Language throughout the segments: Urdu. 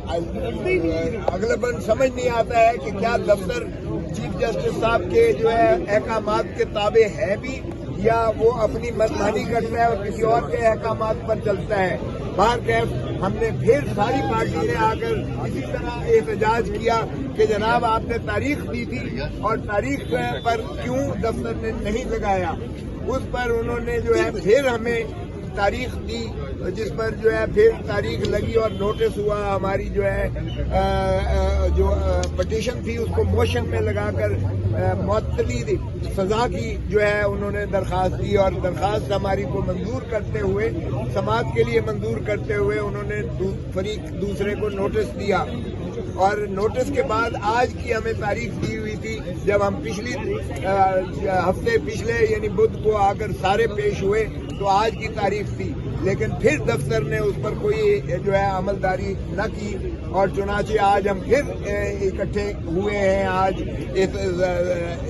اغلباً سمجھ نہیں آتا ہے کہ کیا دفتر چیف جسٹس صاحب کے جو ہے احکامات کے تابع ہے بھی یا وہ اپنی منمانی کرتا ہے اور کسی اور کے احکامات پر چلتا ہے. بہرکیف ہم نے پھر ساری پارٹی نے آ کر اسی طرح احتجاج کیا کہ جناب آپ نے تاریخ دی تھی اور تاریخ پر کیوں دفتر نے نہیں لگایا. اس پر انہوں نے جو ہے پھر ہمیں تاریخ دی جس پر جو ہے پھر تاریخ لگی اور نوٹس ہوا. ہماری جو ہے جو پٹیشن تھی اس کو موشن میں لگا کر معطلی سزا کی جو ہے انہوں نے درخواست دی اور درخواست ہماری کو منظور کرتے ہوئے سماعت کے لیے منظور کرتے ہوئے انہوں نے فریق دوسرے کو نوٹس دیا. اور نوٹس کے بعد آج کی ہمیں تاریخ دی ہوئی تھی جب ہم پچھلے یعنی بدھ کو آ کر سارے پیش ہوئے تو آج کی تاریخ تھی. لیکن پھر دفتر نے اس پر کوئی جو ہے عملداری نہ کی اور چنانچہ آج ہم پھر اکٹھے ہوئے ہیں آج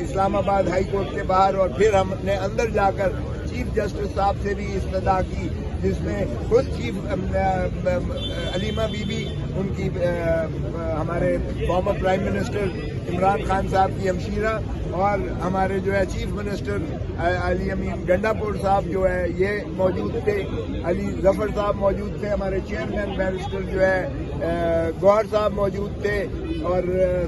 اسلام آباد ہائی کورٹ کے باہر. اور پھر ہم نے اندر جا کر چیف جسٹس صاحب سے بھی استدعا کی جس میں خود chief Alima be be in کی ہمارے former prime minister Imran Khan صاحب کی ہمشیرہ اور ہمارے جو ہے چیف منسٹر علی امین گنڈاپور صاحب جو ہے یہ موجود تھے. علی ظفر صاحب موجود تھے. ہمارے چیئرمین بیرسٹر جو ہے گوہر صاحب موجود تھے اور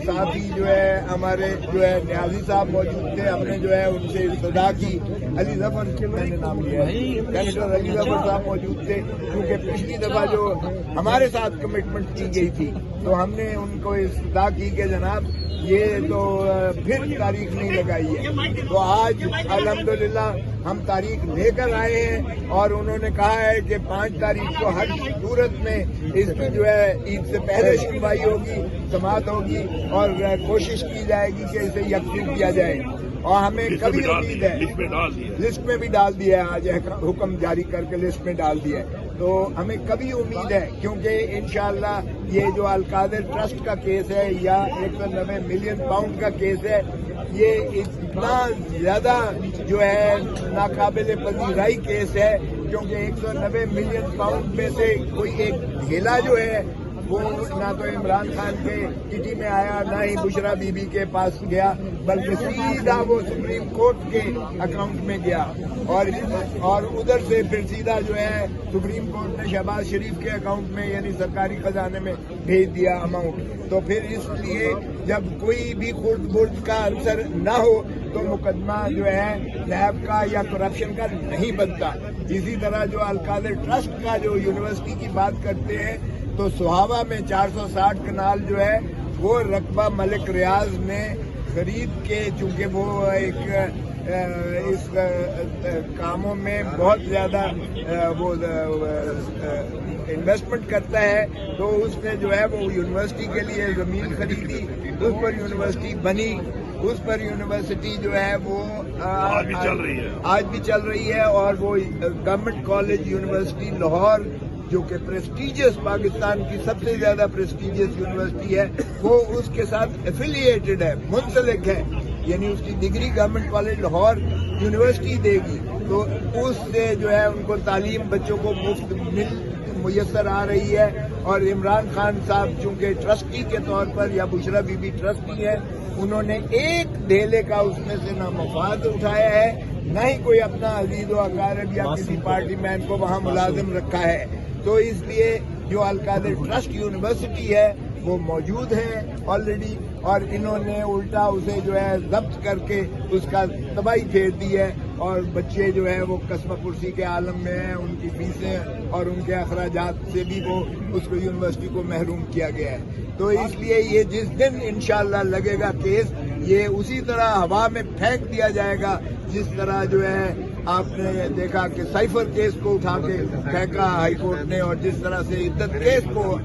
ساتھ ہی جو ہے ہمارے جو ہے نیازی صاحب موجود تھے. ہم نے جو ہے ان سے استدعا کی. علی ظفر میں نے نام لیا ہے سینیٹر علی ظفر صاحب موجود تھے کیونکہ پچھلی دفعہ جو ہمارے ساتھ کمٹمنٹ کی گئی تھی تو ہم نے ان کو استدعا کی کہ جناب یہ تو پھر تاریخ نہیں لگائی ہے. تو آج الحمدللہ ہم تاریخ لے کر آئے ہیں اور انہوں نے کہا ہے کہ 5 تاریخ کو ہر صورت میں اس کی جو ہے عید سے پہلے سنوائی ہوگی سماعت ہوگی اور کوشش کی جائے گی کہ اسے یکسو کیا جائے. اور ہمیں کبھی امید ہے لسٹ میں بھی ڈال دیا ہے آج حکم جاری کر کے لسٹ میں ڈال دیا ہے. تو ہمیں کبھی امید ہے کیونکہ انشاءاللہ یہ جو القادر ٹرسٹ کا کیس ہے یا 190 ملین پاؤنڈ کا کیس ہے یہ اتنا زیادہ جو ہے ناقابل پذیرائی کیس ہے کیونکہ 190 ملین پاؤنڈ میں سے کوئی ایک ڈھیلا جو ہے وہ نہ تو عمران خان کے کٹی میں آیا نہ ہی بشرا بی بی کے پاس گیا بلکہ سیدھا وہ سپریم کورٹ کے اکاؤنٹ میں گیا اور ادھر سے پھر سیدھا جو ہے سپریم کورٹ نے شہباز شریف کے اکاؤنٹ میں یعنی سرکاری خزانے میں بھیج دیا اماؤنٹ. تو پھر اس لیے جب کوئی بھی خرد برد کا عنصر نہ ہو تو مقدمہ جو ہے نیب کا یا کرپشن کا نہیں بنتا. اسی طرح جو القادر ٹرسٹ کا جو یونیورسٹی کی بات کرتے ہیں تو سہاوا میں 460 کنال جو ہے وہ رقبہ ملک ریاض نے خرید کے چونکہ وہ ایک اس کاموں میں بہت زیادہ وہ انویسٹمنٹ کرتا ہے تو اس نے جو ہے وہ یونیورسٹی کے لیے زمین خریدی اس پر یونیورسٹی بنی. اس پر یونیورسٹی جو ہے وہ آج بھی چل رہی ہے اور وہ گورنمنٹ کالج یونیورسٹی لاہور جو کہ پریسٹیجیس پاکستان کی سب سے زیادہ پریسٹیجیس یونیورسٹی ہے وہ اس کے ساتھ ایفیلیٹڈ ہے منسلک ہے یعنی اس کی degree government college Lahore university دے گی تو اس سے جو ہے ان کو تعلیم بچوں کو مفت میسر آ رہی ہے. اور عمران خان صاحب چونکہ ٹرسٹی کے طور پر یا بشرا بی بی ٹرسٹی ہے انہوں نے ایک ڈھیلے کا اس میں سے نہ مفاد اٹھایا ہے نہ ہی کوئی اپنا عزیز و اقارب یا کسی پارٹی مین کو وہاں ملازم رکھا ہے. تو اس لیے جو القادر ٹرسٹ یونیورسٹی ہے وہ موجود ہے آلریڈی اور انہوں نے الٹا اسے جو ہے ضبط کر کے اس کا تباہی پھیر دی ہے اور بچے جو ہے وہ قسمہ پرسی کے عالم میں ہیں. ان کی فیسیں اور ان کے اخراجات سے بھی وہ اس کو یونیورسٹی کو محروم کیا گیا ہے. تو اس لیے یہ جس دن انشاءاللہ لگے گا کیس یہ اسی طرح ہوا میں پھینک دیا جائے گا جس طرح جو ہے آپ نے دیکھا کہ سائفر کیس کو اٹھا کے پھینکا ہائی کورٹ نے اور جس طرح سے عدت کیس کو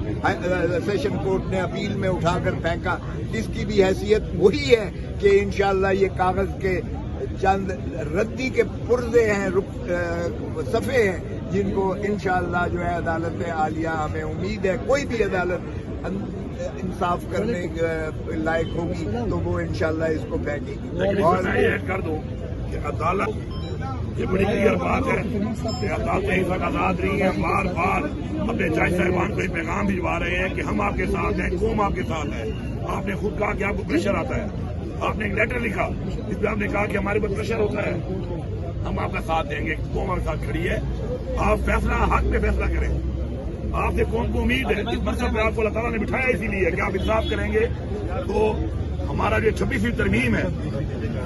سیشن کورٹ نے اپیل میں اٹھا کر پھینکا. اس کی بھی حیثیت وہی ہے کہ انشاءاللہ یہ کاغذ کے چند ردی کے پرزے ہیں صفحے ہیں جن کو انشاءاللہ جو ہے عدالت عالیہ ہمیں امید ہے کوئی بھی عدالت انصاف کرنے لائق ہوگی تو وہ انشاءاللہ اس کو پھینکے گی. اور کر دو کہ عدالت یہ بڑی کلیئر بات ہے کہ عدالتیں اس وقت آزاد رہی ہیں. بار بار اپنے جج صاحبان کو یہ پیغام بھجوا رہے ہیں کہ ہم آپ کے ساتھ ہیں, قوم آپ کے ساتھ ہے. آپ نے خود کہا کہ آپ کو پریشر آتا ہے, آپ نے ایک لیٹر لکھا جس میں آپ نے کہا کہ ہمارے پر پریشر ہوتا ہے, ہم آپ کا ساتھ دیں گے, قوم آپ کے ساتھ کھڑی ہے. آپ فیصلہ حق پہ فیصلہ کریں. آپ سے قوم کو امید ہے, اس مقصد پہ آپ کو اللہ تعالیٰ نے بٹھایا اسی لیے کہ آپ انصاف کریں گے. تو ہمارا جو 26ویں ترمیم ہے,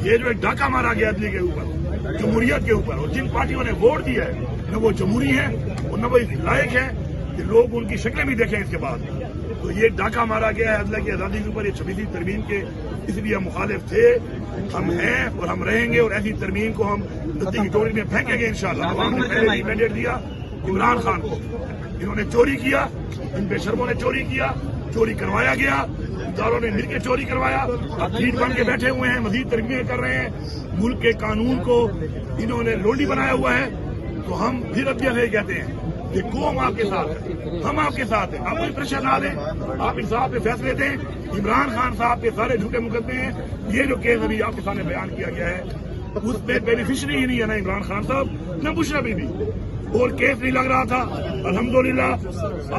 یہ جو ایک ڈاکہ مارا گیا عدلیہ کے اوپر, جمہوریت کے اوپر, اور جن پارٹیوں نے ووٹ دیا ہے نہ وہ جمہوری ہیں اور نہ وہ لائق ہیں کہ لوگ ان کی شکلیں بھی دیکھیں اس کے بعد. تو یہ ڈاکہ مارا گیا ہے عدلیہ کی آزادی کے اوپر, یہ 26ویں ترمیم کے, اس لیے ہم مخالف تھے, ہم ہیں اور ہم رہیں گے. اور ایسی ترمیم کو ہم دتی کی ٹوکری میں پھینکیں گے انشاءاللہ. عوام نے پہلے ہی مینڈیٹ دیا عمران خان کو, انہوں نے چوری کیا, ان بے شرموں نے چوری کیا, چوری کروایا گیا, اداروں نے مل کے چوری کروایا, اب بھیڑ بن کے بیٹھے ہوئے ہیں, مزید ترمیمیں کر رہے ہیں. ملک کے قانون کو انہوں نے لونڈی بنایا ہوا ہے. تو ہم پھر عدلیہ سے کہتے ہیں کہ قوم آپ کے ساتھ ہے, ہم آپ کے ساتھ ہیں. آپ کوئی پریشر نہ لیں, آپ انصاف پہ فیصلے دیں. عمران خان صاحب کے سارے جھوٹے مقدمے ہیں. یہ جو کیس ابھی آپ کے سامنے بیان کیا گیا ہے اس میں بینیفیشری ہی نہیں ہے, نہ عمران خان صاحب نہ مشرفی بھی, اور کیس نہیں لگ رہا تھا. الحمدللہ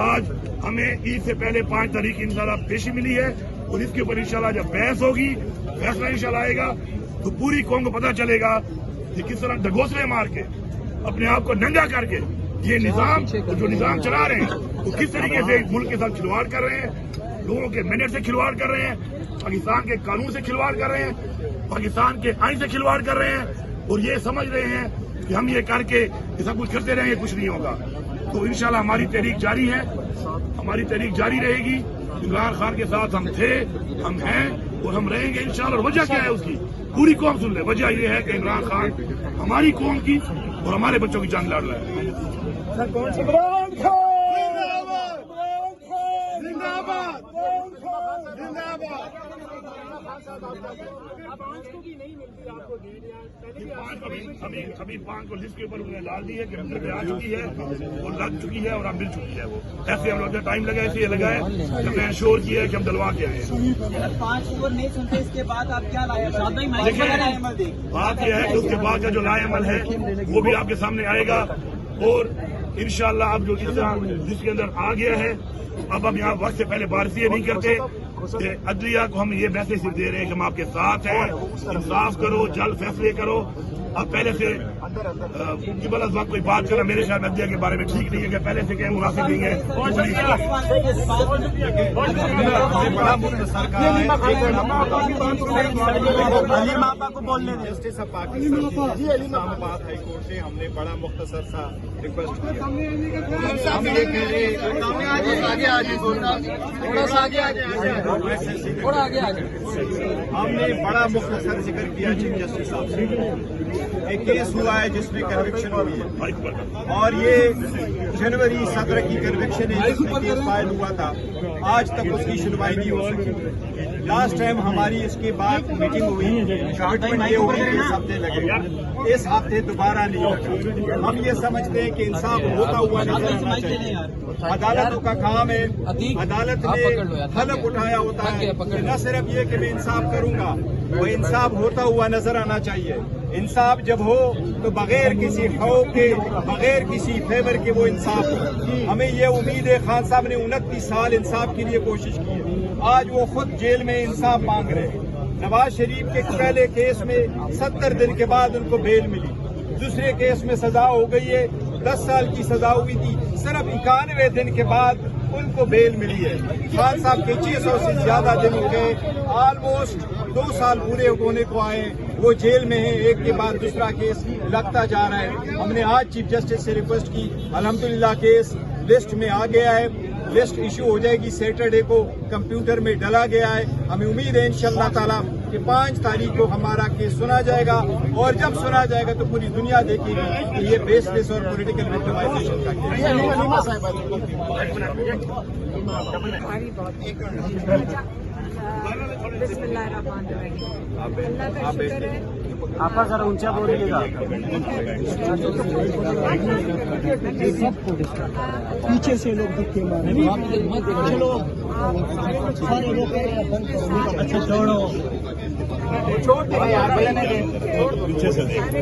آج ہمیں عید سے پہلے 5 تاریخ کی انشاءاللہ پیشی ملی ہے, اور اس کے اوپر انشاءاللہ جب بحث ہوگی, فیصلہ انشاءاللہ آئے گا, تو پوری قوم کو پتہ چلے گا کہ کس طرح ڈگوسلے مار کے اپنے آپ کو ننگا کر کے یہ نظام جو نظام چلا رہے ہیں وہ کس طریقے سے ملک کے ساتھ کھلواڑ کر رہے ہیں, لوگوں کے مینڈیٹ سے کھلواڑ کر رہے ہیں, پاکستان کے قانون سے کھلواڑ کر رہے ہیں, پاکستان کے آئین سے کھلواڑ کر رہے ہیں, اور یہ سمجھ رہے ہیں کہ ہم یہ کر کے یہ سب کچھ کرتے رہیں گے, کچھ نہیں ہوگا. تو انشاءاللہ ہماری تحریک جاری ہے, ہماری تحریک جاری رہے گی. عمران خان کے ساتھ ہم تھے, ہم ہیں اور ہم رہیں گے انشاءاللہ. اور وجہ کیا ہے اس کی پوری قوم سن لے. وجہ یہ ہے کہ عمران خان ہماری قوم کی اور ہمارے بچوں کی جان لڑ رہا ہے. ابھی 5 کو لسٹ کے اوپر انہوں نے ڈال دی ہے کہ ہم آ چکی ہے اور لگ چکی ہے اور اب مل چکی ہے. وہ ایسے ہم لوگ ٹائم لگا, ایسے یہ لگا ہے کہ ہم نے انشور کیا ہے کہ ہم دلوا کے آئے ہیں. 5 اوور نہیں سنتے, اس کے بعد آپ کیا لائے؟ بات یہ ہے کہ اس کے بعد کا جو لائے عمل ہے وہ بھی آپ کے سامنے آئے گا. اور انشاءاللہ اب جو اس طرح جس کے اندر آ گیا ہے, اب ہم یہاں وقت سے پہلے بارشیں نہیں کرتے. عدلیہ کو ہم یہ میسج دے رہے ہیں کہ ہم آپ کے ساتھ ہیں, انصاف کرو, جلد فیصلے کرو. اب پہلے سے قبل از وقت کوئی بات کرنا میرے خیال میں عدلیہ کے بارے میں ٹھیک نہیں ہے, کہ پہلے سے کہ مناسب نہیں ہے. اسلام آباد ہائی کورٹ سے ہم نے بڑا مختصر سا ریکویسٹ کیا. ہم نے بڑا مختصر ذکر کیا چیف جسٹس صاحب سے. ایک کیس ہوا ہے جس میں کنوکشن ہوئی ہے, اور یہ جنوری 17 کی کنوکشن ہے جس میں کیس فائل ہوا تھا. آج تک اس کی سنوائی نہیں ہو سکی. لاسٹ ٹائم ہماری اس کے بعد میٹنگ ہوئی, کمٹمنٹ یہ ہوئی کہ اس ہفتے لگے گا, اس ہفتے دوبارہ نہیں ہوگا. ہم یہ سمجھتے ہیں کہ انصاف ہوتا ہوا نظر آنا چاہیے. عدالتوں کا کام ہے, عدالت نے حلف اٹھایا ہوتا ہے کہ نہ صرف یہ کہ میں انصاف کروں گا, وہ انصاف ہوتا ہوا نظر آنا چاہیے. انصاف جب ہو تو بغیر کسی خوف کے, بغیر کسی فیور کے وہ انصاف ہو. ہمیں یہ امید ہے, خان صاحب نے 29 سال انصاف کے لیے کوشش کی ہے, آج وہ خود جیل میں انصاف مانگ رہے ہیں. نواز شریف کے پہلے کیس میں 70 دن کے بعد ان کو بیل ملی, دوسرے کیس میں سزا ہو گئی ہے, 10 سال کی سزا ہوئی تھی, صرف 91 دن کے بعد ان کو بیل ملی ہے. خان صاحب کے 600 سے زیادہ دن ہو گئے, آلموسٹ 2 سال پورے ہونے کو آئے, وہ جیل میں ہیں, ایک کے بعد دوسرا کیس لگتا جا رہا ہے. ہم نے آج چیف جسٹس سے ریکویسٹ کی, الحمدللہ کیس لسٹ میں آ گیا ہے, لسٹ ایشو ہو جائے گی, سیٹرڈے کو کمپیوٹر میں ڈلا گیا ہے. ہمیں امید ہے انشاءاللہ تعالی کہ 5 تاریخ کو ہمارا کیس سنا جائے گا, اور جب سنا جائے گا تو پوری دنیا دیکھے گی کہ یہ بیس لیس اور پولیٹیکل وکٹمائزیشن کا کیس ہے. بسم اللہ الرحمن الرحیم. اللہ کا شکر ہے. آپ ذرا اونچا بولیے گا, پیچھے سے لوگ دھکے مارے, چلو سارے لوگ اچھا چھوڑو, سارے یہاں پہ موجود تھے.